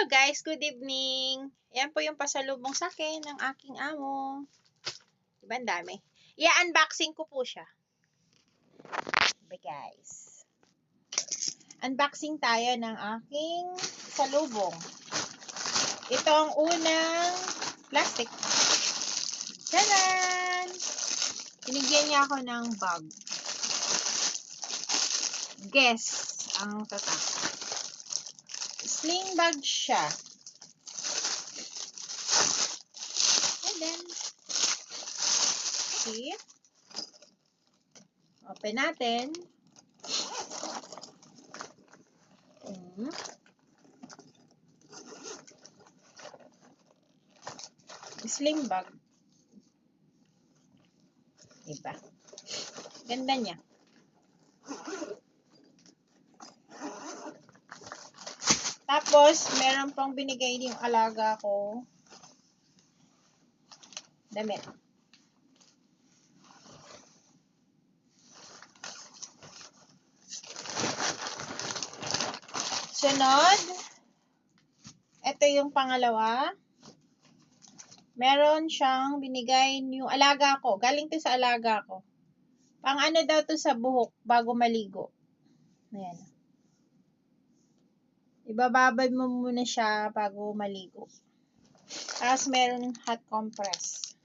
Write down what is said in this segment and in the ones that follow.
Hello guys, good evening. Yan po yung pasalubong sa akin ng aking amo. Diba ang dami? I-unboxing ko po siya. Diba guys? Unboxing tayo ng aking salubong. Ito ang unang plastic. Tadaan! Binigyan niya ako ng bag. Guess ang tatak. Sling bag siya. And then, see? Open natin. Sling bag. Diba? Ganda niya. Tapos, meron pang binigay yung alaga ko. Damit. Sunod, ito yung pangalawa. Meron siyang binigay yung alaga ko. Galing to sa alaga ko. Pang ano daw to sa buhok bago maligo. Ayan. Ibababad mo muna siya bago maligo. Tapos meron hot compress.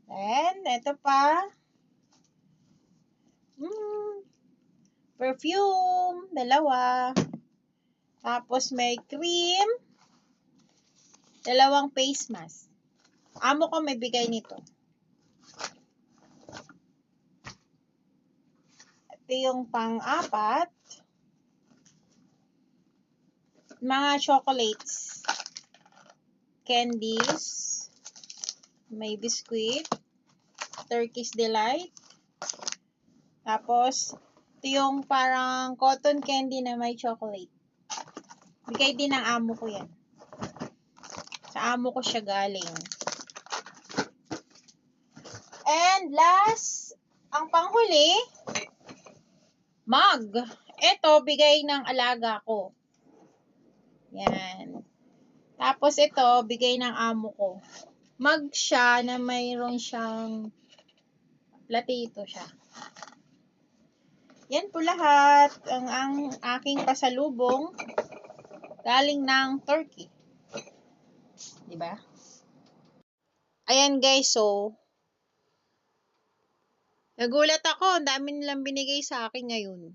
And ito pa. Perfume. Dalawa. Tapos may cream. Dalawang face mask. Amo ko may bigay nito. Ito yung pang-apat. Mga chocolates. Candies. May biscuit. Turkish Delight. Tapos, ito yung parang cotton candy na may chocolate. Bigay din ng amo ko yan. Sa amo ko siya galing. And last, ang panghuli, mug. Ito, bigay ng alaga ko. Yan. Tapos ito, bigay ng amo ko. Mug siya na mayroon siyang platito siya. Yan po lahat ang aking pasalubong galing ng Turkey. Diba? Ayan guys, so nagulat ako, ang dami nilang binigay sa akin ngayon.